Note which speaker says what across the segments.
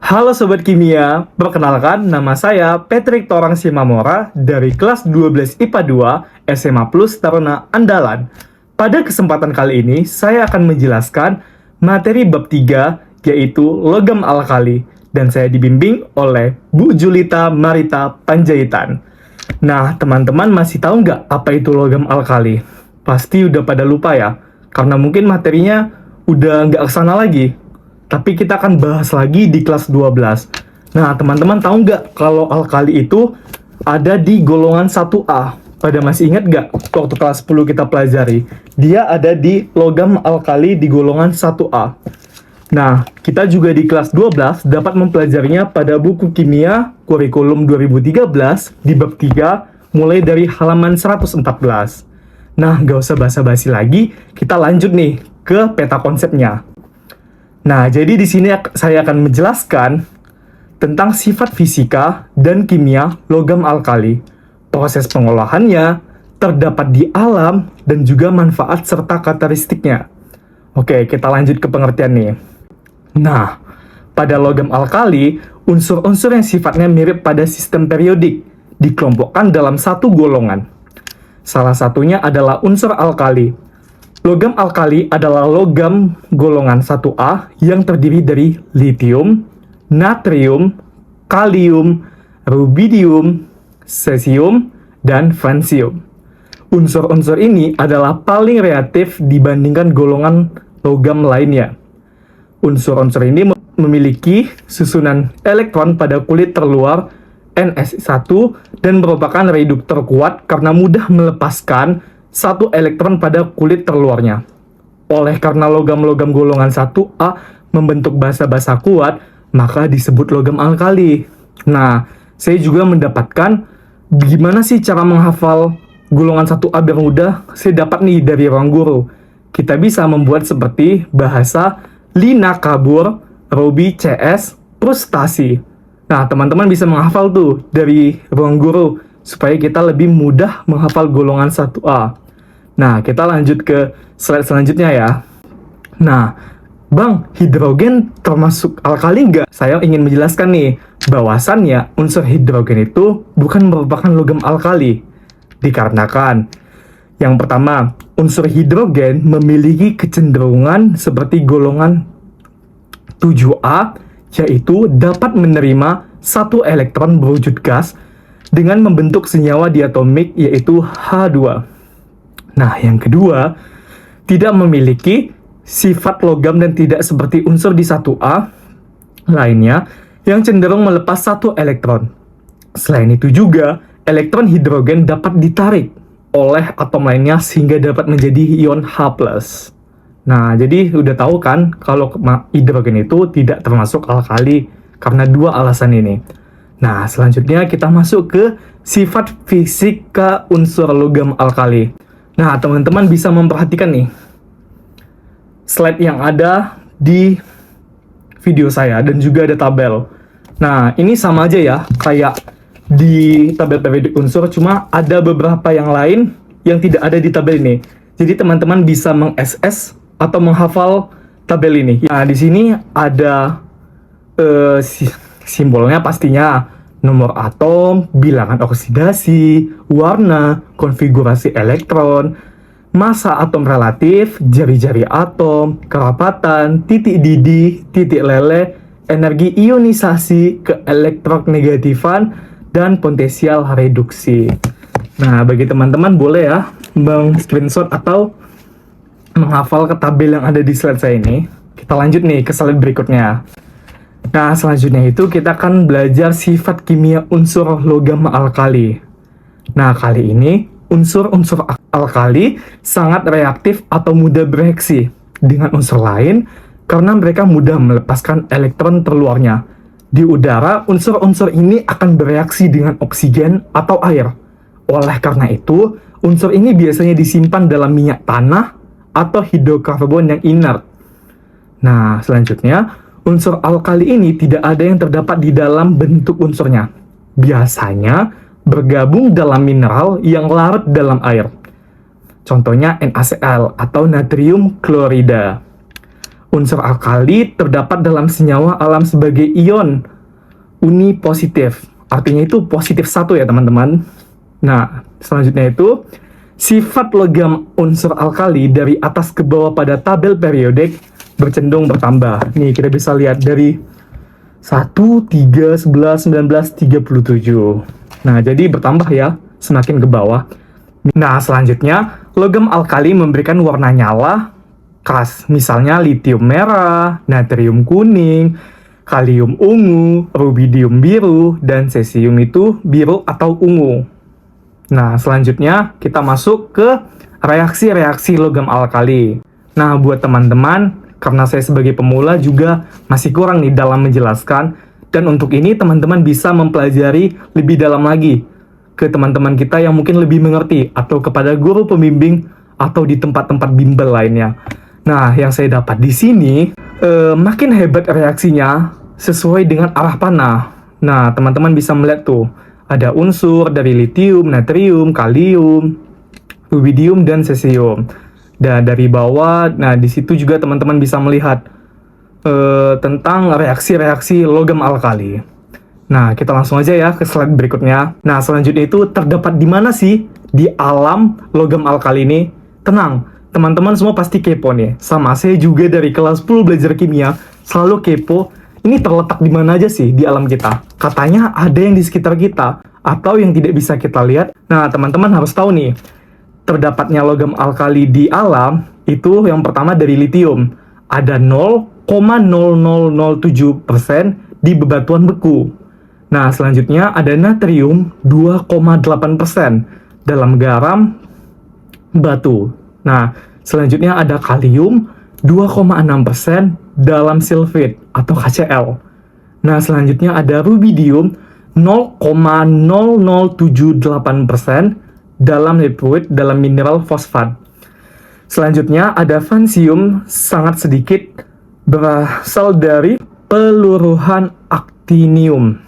Speaker 1: Halo Sobat Kimia, perkenalkan nama saya Patrick Torang Simamora dari kelas 12 IPA 2 SMA Plus Taruna Andalan. Pada kesempatan kali ini, saya akan menjelaskan materi bab 3 yaitu logam alkali dan saya dibimbing oleh Bu Julita Marita Panjaitan. Nah, teman-teman masih tahu nggak apa itu logam alkali? Pasti udah pada lupa ya, karena mungkin materinya udah nggak kesana lagi. Tapi kita akan bahas lagi di kelas 12. Nah, teman-teman tahu nggak kalau alkali itu ada di golongan 1A? Pada masih ingat nggak waktu kelas 10 kita pelajari? Dia ada di logam alkali di golongan 1A. Nah, kita juga di kelas 12 dapat mempelajarinya pada buku kimia kurikulum 2013 di bab 3 mulai dari halaman 114. Nah, nggak usah basa-basi lagi, kita lanjut nih ke peta konsepnya. Nah, jadi di sini saya akan menjelaskan tentang sifat fisika dan kimia logam alkali, proses pengolahannya, terdapat di alam, dan juga manfaat serta karakteristiknya. Oke, kita lanjut ke pengertian nih. Nah, pada logam alkali, unsur-unsur yang sifatnya mirip pada sistem periodik dikelompokkan dalam satu golongan. Salah satunya adalah unsur alkali. Logam alkali adalah logam golongan 1A yang terdiri dari litium, natrium, kalium, rubidium, cesium, dan francium. Unsur-unsur ini adalah paling reaktif dibandingkan golongan logam lainnya. Unsur-unsur ini memiliki susunan elektron pada kulit terluar Ns1 dan merupakan reduktor kuat karena mudah melepaskan satu elektron pada kulit terluarnya. Oleh karena logam-logam golongan 1A membentuk basa-basa kuat, maka disebut logam alkali. Nah, saya juga mendapatkan gimana sih cara menghafal golongan 1A biar mudah? Saya dapat nih dari ruang guru. Kita bisa membuat seperti bahasa Lina Kabur, Robi CS, frustasi. Nah, teman-teman bisa menghafal tuh dari ruang guru supaya kita lebih mudah menghafal golongan 1A. Nah, kita lanjut ke slide selanjutnya ya. Nah, Bang, hidrogen termasuk alkali nggak? Saya ingin menjelaskan nih, bahwasannya unsur hidrogen itu bukan merupakan logam alkali. Dikarenakan, yang pertama, unsur hidrogen memiliki kecenderungan seperti golongan 7A, yaitu dapat menerima satu elektron berwujud gas dengan membentuk senyawa diatomik yaitu H2. Nah, yang kedua, tidak memiliki sifat logam dan tidak seperti unsur di 1A lainnya yang cenderung melepas satu elektron. Selain itu juga, elektron hidrogen dapat ditarik oleh atom lainnya sehingga dapat menjadi ion H+. Nah, jadi udah tahu kan kalau hidrogen itu tidak termasuk alkali karena dua alasan ini. Nah, selanjutnya kita masuk ke sifat fisika unsur logam alkali. Nah, teman-teman bisa memperhatikan nih slide yang ada di video saya dan juga ada tabel. Nah, ini sama aja ya kayak di tabel periodik unsur, cuma ada beberapa yang lain yang tidak ada di tabel ini. Jadi teman-teman bisa meng-SS atau menghafal tabel ini. Nah, di sini ada simbolnya pastinya, nomor atom, bilangan oksidasi, warna, konfigurasi elektron, massa atom relatif, jari-jari atom, kerapatan, titik didih, titik leleh, energi ionisasi, keelektronegatifan, dan potensial reduksi. Nah, bagi teman-teman boleh ya meng-screenshot atau menghafal ke tabel yang ada di slide saya ini. Kita lanjut nih ke slide berikutnya. Nah, selanjutnya itu kita akan belajar sifat kimia unsur logam alkali. Nah, kali ini unsur-unsur alkali sangat reaktif atau mudah bereaksi dengan unsur lain karena mereka mudah melepaskan elektron terluarnya. Di udara, unsur-unsur ini akan bereaksi dengan oksigen atau air. Oleh karena itu, unsur ini biasanya disimpan dalam minyak tanah atau hidrokarbon yang inert. Nah, selanjutnya, unsur alkali ini tidak ada yang terdapat di dalam bentuk unsurnya. Biasanya bergabung dalam mineral yang larut dalam air. Contohnya NaCl atau natrium klorida. Unsur alkali terdapat dalam senyawa alam sebagai ion unipositif. Artinya itu positif satu ya teman-teman. Nah, selanjutnya itu sifat logam unsur alkali dari atas ke bawah pada tabel periodik bercendung bertambah. Nih, kita bisa lihat dari 1, 3, 11, 19, 37. Nah, jadi bertambah ya, semakin ke bawah. Nah, selanjutnya, logam alkali memberikan warna nyala khas, misalnya litium merah, natrium kuning, kalium ungu, rubidium biru, dan cesium itu biru atau ungu. Nah, selanjutnya kita masuk ke reaksi-reaksi logam alkali. Nah, buat teman-teman, karena saya sebagai pemula juga masih kurang nih dalam menjelaskan, dan untuk ini teman-teman bisa mempelajari lebih dalam lagi ke teman-teman kita yang mungkin lebih mengerti, atau kepada guru pembimbing, atau di tempat-tempat bimbel lainnya. Nah, yang saya dapat di sini, makin hebat reaksinya sesuai dengan arah panah. Nah, teman-teman bisa melihat tuh, ada unsur dari litium, natrium, kalium, rubidium, dan cesium. Dan dari bawah, nah di situ juga teman-teman bisa melihat tentang reaksi-reaksi logam alkali. Nah, kita langsung aja ya ke slide berikutnya. Nah, selanjutnya itu terdapat di mana sih di alam logam alkali ini? Tenang, teman-teman semua pasti kepo nih. Sama saya juga dari kelas 10 belajar kimia, selalu kepo. Ini terletak di mana aja sih di alam kita? Katanya ada yang di sekitar kita, atau yang tidak bisa kita lihat. Nah, teman-teman harus tahu nih, terdapatnya logam alkali di alam, itu yang pertama dari litium. Ada 0,0007% di bebatuan beku. Nah, selanjutnya ada natrium 2,8% dalam garam batu. Nah, selanjutnya ada kalium 2,6% dalam silfit atau KCl. Nah, selanjutnya ada rubidium 0,0078% dalam liquid dalam mineral fosfat. Selanjutnya ada vansium sangat sedikit berasal dari peluruhan aktinium.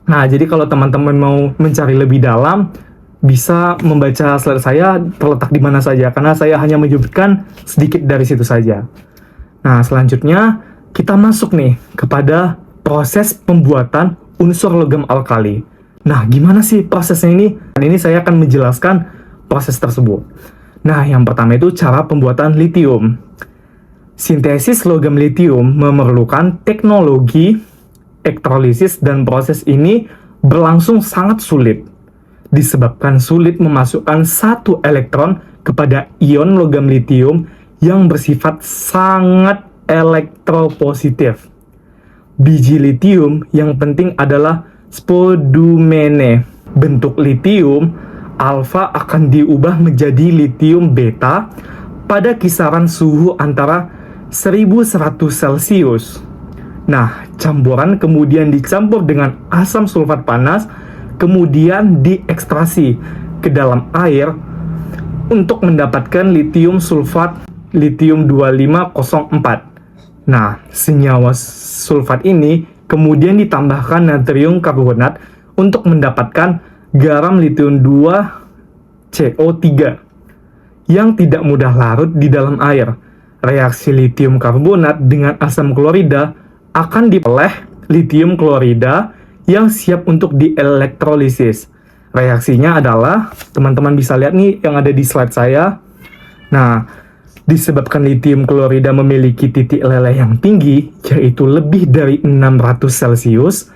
Speaker 1: Nah, jadi kalau teman-teman mau mencari lebih dalam, bisa membaca slide saya terletak di mana saja, karena saya hanya menyebutkan sedikit dari situ saja. Nah, selanjutnya kita masuk nih kepada proses pembuatan unsur logam alkali. Nah, gimana sih prosesnya ini? Dan ini saya akan menjelaskan proses tersebut. Nah, yang pertama itu cara pembuatan litium. Sintesis logam litium memerlukan teknologi elektrolisis, dan proses ini berlangsung sangat sulit. Disebabkan sulit memasukkan satu elektron kepada ion logam litium yang bersifat sangat elektropositif. Biji litium yang penting adalah spodumene. Bentuk litium alfa akan diubah menjadi litium beta pada kisaran suhu antara 1100 Celcius. Nah, campuran kemudian dicampur dengan asam sulfat panas, kemudian diekstrasi ke dalam air untuk mendapatkan litium sulfat litium 2504. Nah, senyawa sulfat ini kemudian ditambahkan natrium karbonat untuk mendapatkan garam litium 2CO3 yang tidak mudah larut di dalam air. Reaksi litium karbonat dengan asam klorida akan diperoleh litium klorida yang siap untuk dielektrolisis. Reaksinya adalah, teman-teman bisa lihat nih yang ada di slide saya. Nah, disebabkan litium klorida memiliki titik leleh yang tinggi, yaitu lebih dari 600 Celcius,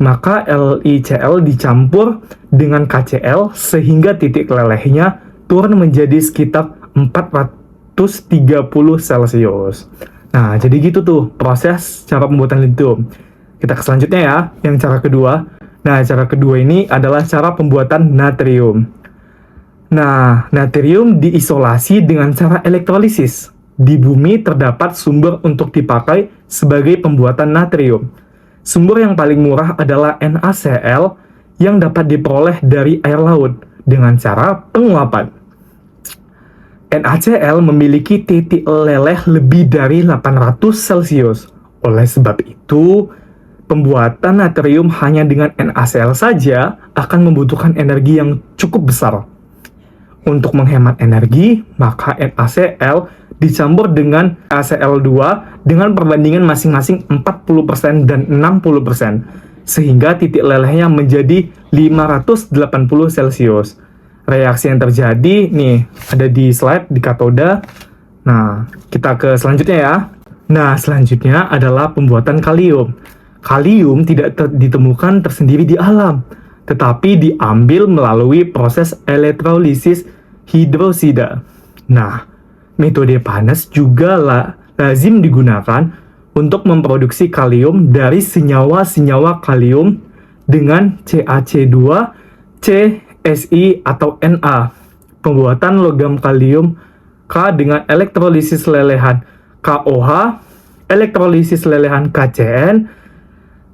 Speaker 1: maka LiCl dicampur dengan KCl sehingga titik lelehnya turun menjadi sekitar 430 Celcius. Nah, jadi gitu tuh proses cara pembuatan litium. Kita ke selanjutnya ya, yang cara kedua. Nah, cara kedua ini adalah cara pembuatan natrium. Nah, natrium diisolasi dengan cara elektrolisis. Di bumi terdapat sumber untuk dipakai sebagai pembuatan natrium. Sumber yang paling murah adalah NaCl yang dapat diperoleh dari air laut dengan cara penguapan. NaCl memiliki titik leleh lebih dari 800 Celcius. Oleh sebab itu, pembuatan natrium hanya dengan NaCl saja akan membutuhkan energi yang cukup besar. Untuk menghemat energi, maka NaCl dicampur dengan ACl2 dengan perbandingan masing-masing 40% dan 60%, sehingga titik lelehnya menjadi 580 Celcius. Reaksi yang terjadi nih ada di slide di katoda. Nah, kita ke selanjutnya ya. Nah, selanjutnya adalah pembuatan kalium. Kalium tidak ditemukan tersendiri di alam, tetapi diambil melalui proses elektrolisis hidrosida. Nah, metode panas juga lazim digunakan untuk memproduksi kalium dari senyawa-senyawa kalium dengan CaC2, Si atau Na. Pembuatan logam kalium K dengan elektrolisis lelehan KOH, elektrolisis lelehan KCN,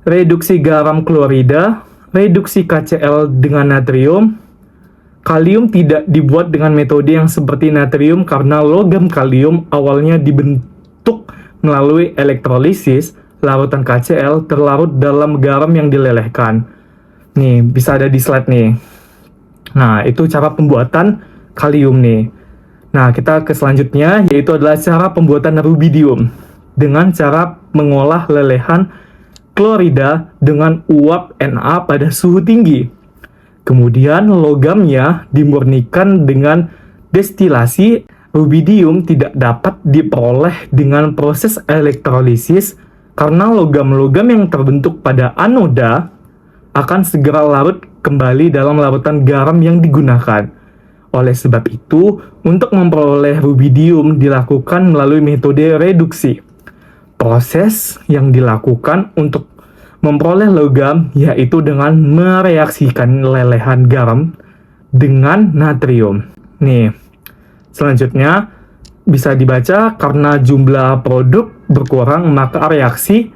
Speaker 1: reduksi garam klorida, reduksi KCl dengan natrium. Kalium tidak dibuat dengan metode yang seperti natrium karena logam kalium awalnya dibentuk melalui elektrolisis, larutan KCl terlarut dalam garam yang dilelehkan. Nih, bisa ada di slide nih. Nah, itu cara pembuatan kalium nih. Nah, kita ke selanjutnya, yaitu adalah cara pembuatan rubidium dengan cara mengolah lelehan klorida dengan uap Na pada suhu tinggi. Kemudian logamnya dimurnikan dengan destilasi. Rubidium tidak dapat diperoleh dengan proses elektrolisis karena logam-logam yang terbentuk pada anoda akan segera larut kembali dalam larutan garam yang digunakan. Oleh sebab itu, untuk memperoleh rubidium dilakukan melalui metode reduksi. Proses yang dilakukan untuk memperoleh logam yaitu dengan mereaksikan lelehan garam dengan natrium. Nih, selanjutnya bisa dibaca karena jumlah produk berkurang maka reaksi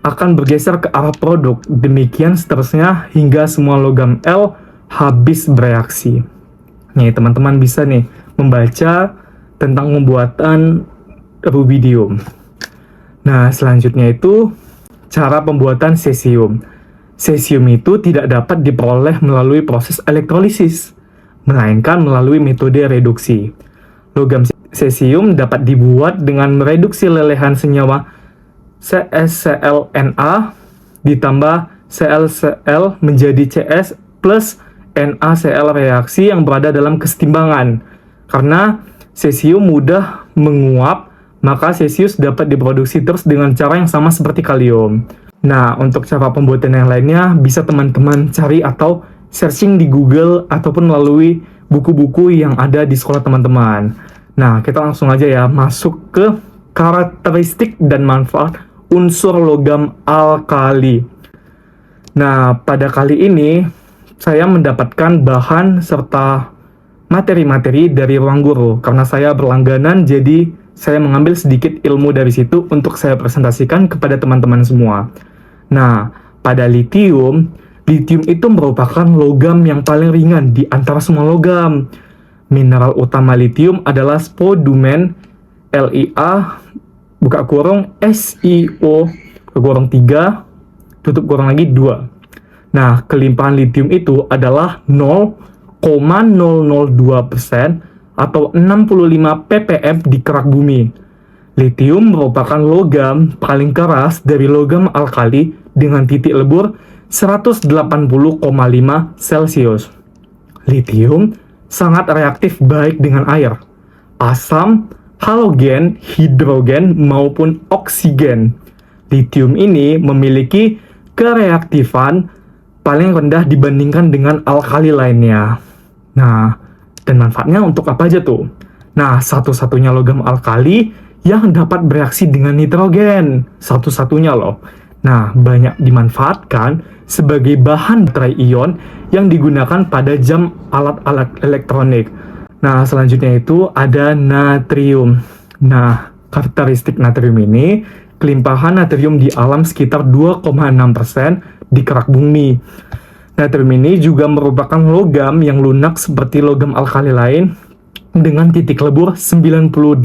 Speaker 1: akan bergeser ke arah produk. Demikian seterusnya hingga semua logam L habis bereaksi. Nih, teman-teman bisa nih membaca tentang pembuatan rubidium. Nah, selanjutnya itu cara pembuatan cesium. Cesium itu tidak dapat diperoleh melalui proses elektrolisis, melainkan melalui metode reduksi. Logam cesium dapat dibuat dengan mereduksi lelehan senyawa CsClNa ditambah ClCl menjadi Cs plus NaCl reaksi yang berada dalam kesetimbangan. Karena cesium mudah menguap, maka cesium dapat diproduksi terus dengan cara yang sama seperti kalium. Nah, untuk cara pembuatan yang lainnya bisa teman-teman cari atau searching di Google ataupun melalui buku-buku yang ada di sekolah teman-teman. Nah, kita langsung aja ya masuk ke karakteristik dan manfaat unsur logam alkali. Nah, pada kali ini saya mendapatkan bahan serta materi-materi dari ruang guru. Karena saya berlangganan, jadi saya mengambil sedikit ilmu dari situ untuk saya presentasikan kepada teman-teman semua. Nah, pada litium itu merupakan logam yang paling ringan di antara semua logam. Mineral utama litium adalah spodumen LiA buka kurung SiO kurung 3 tutup kurung lagi 2. Nah, kelimpahan litium itu adalah 0,002% atau 65 ppm di kerak bumi. Litium merupakan logam paling keras dari logam alkali dengan titik lebur 180,5 Celcius. Litium sangat reaktif baik dengan air, asam, halogen, hidrogen, maupun oksigen. Litium ini memiliki kereaktifan paling rendah dibandingkan dengan alkali lainnya. Nah, dan manfaatnya untuk apa aja tuh? Nah, satu-satunya logam alkali yang dapat bereaksi dengan nitrogen. Satu-satunya loh. Nah, banyak dimanfaatkan sebagai bahan baterai ion yang digunakan pada jam alat-alat elektronik. Nah, selanjutnya itu ada natrium. Nah, karakteristik natrium ini, kelimpahan natrium di alam sekitar 2,6% di kerak bumi. Natrium ini juga merupakan logam yang lunak seperti logam alkali lain dengan titik lebur 98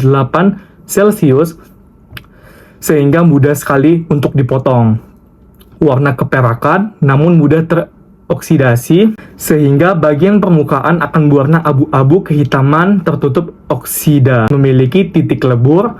Speaker 1: Celcius sehingga mudah sekali untuk dipotong. Warna keperakan namun mudah oksidasi, sehingga bagian permukaan akan berwarna abu-abu kehitaman tertutup oksida, memiliki titik lebur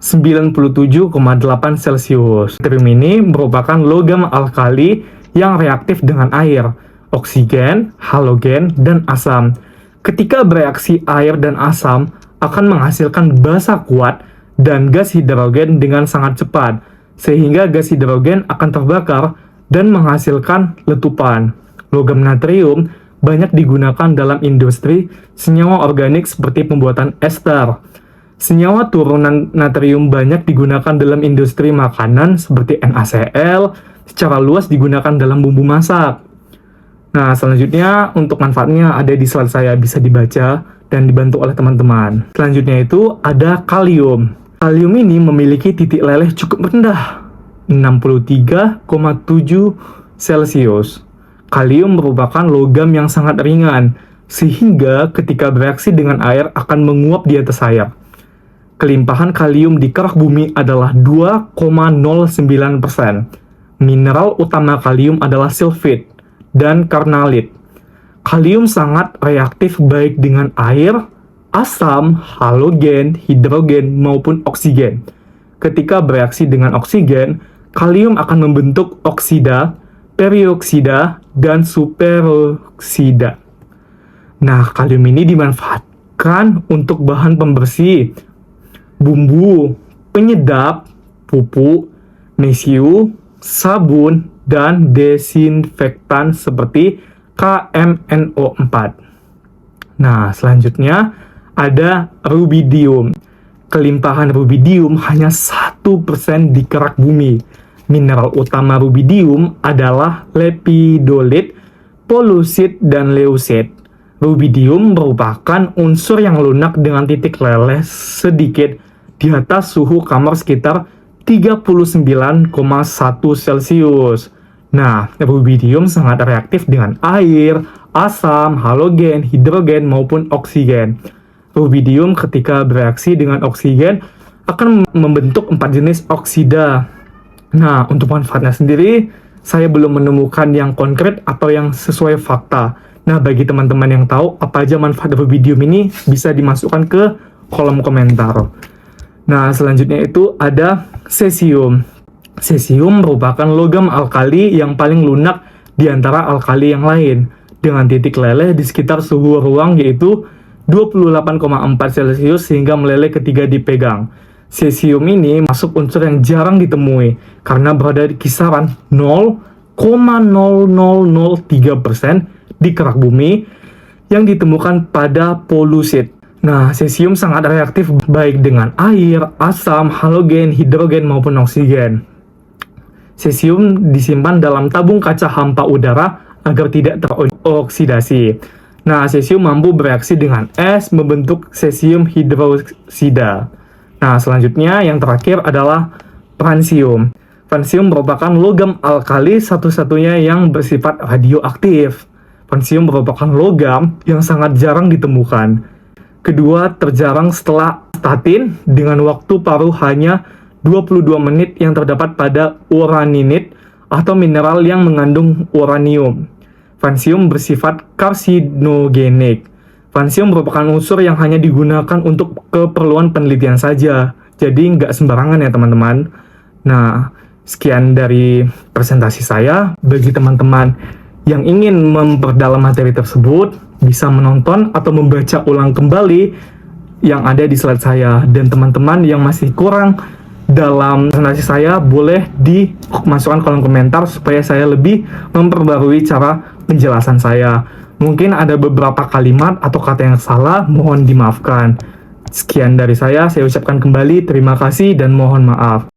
Speaker 1: 97,8 Celcius. Natrium ini merupakan logam alkali yang reaktif dengan air, oksigen, halogen, dan asam. Ketika bereaksi air dan asam akan menghasilkan basa kuat dan gas hidrogen dengan sangat cepat, sehingga gas hidrogen akan terbakar dan menghasilkan letupan. Logam natrium banyak digunakan dalam industri senyawa organik seperti pembuatan ester. Senyawa turunan natrium banyak digunakan dalam industri makanan seperti NaCl, secara luas digunakan dalam bumbu masak. Nah, selanjutnya untuk manfaatnya ada di slide saya, bisa dibaca dan dibantu oleh teman-teman. Selanjutnya itu ada kalium. Kalium ini memiliki titik leleh cukup rendah, 63,7 Celcius. Kalium merupakan logam yang sangat ringan, sehingga ketika bereaksi dengan air akan menguap di atas air. Kelimpahan kalium di kerak bumi adalah 2,09%. Mineral utama kalium adalah sulfit dan karnalit. Kalium sangat reaktif baik dengan air, asam, halogen, hidrogen, maupun oksigen. Ketika bereaksi dengan oksigen, kalium akan membentuk oksida, perioksida, dan superoksida. Nah, kalium ini dimanfaatkan untuk bahan pembersih, bumbu, penyedap, pupuk, mesiu, sabun, dan desinfektan seperti KMNO4. Nah, selanjutnya ada rubidium. Kelimpahan rubidium hanya 1% di kerak bumi. Mineral utama rubidium adalah lepidolit, polusit, dan leusit. Rubidium merupakan unsur yang lunak dengan titik leleh sedikit di atas suhu kamar sekitar 39,1 Celcius. Nah, rubidium sangat reaktif dengan air, asam, halogen, hidrogen, maupun oksigen. Rubidium ketika bereaksi dengan oksigen akan membentuk 4 jenis oksida. Nah, untuk manfaatnya sendiri, saya belum menemukan yang konkret atau yang sesuai fakta. Nah, bagi teman-teman yang tahu apa aja manfaat rubidium ini, bisa dimasukkan ke kolom komentar. Nah, selanjutnya itu ada cesium. Cesium merupakan logam alkali yang paling lunak di antara alkali yang lain, dengan titik leleh di sekitar suhu ruang yaitu 28,4 Celcius hingga meleleh ketika dipegang. Cesium ini masuk unsur yang jarang ditemui karena berada di kisaran 0,0003% di kerak bumi yang ditemukan pada polusit. Nah, cesium sangat reaktif baik dengan air, asam, halogen, hidrogen, maupun oksigen. Cesium disimpan dalam tabung kaca hampa udara agar tidak teroksidasi. Nah, cesium mampu bereaksi dengan es membentuk cesium hidroksida. Nah, selanjutnya yang terakhir adalah francium. Francium merupakan logam alkali satu-satunya yang bersifat radioaktif. Francium merupakan logam yang sangat jarang ditemukan. Kedua terjarang setelah statin dengan waktu paruh hanya 22 menit yang terdapat pada uraninit atau mineral yang mengandung uranium. Francium bersifat karsinogenik. Francium merupakan unsur yang hanya digunakan untuk keperluan penelitian saja. Jadi nggak sembarangan ya teman-teman. Nah, sekian dari presentasi saya. Bagi teman-teman yang ingin memperdalam materi tersebut, bisa menonton atau membaca ulang kembali yang ada di slide saya. Dan teman-teman yang masih kurang dalam presentasi saya, boleh dimasukkan kolom komentar supaya saya lebih memperbarui cara penjelasan saya. Mungkin ada beberapa kalimat atau kata yang salah, mohon dimaafkan. Sekian dari saya ucapkan kembali terima kasih dan mohon maaf.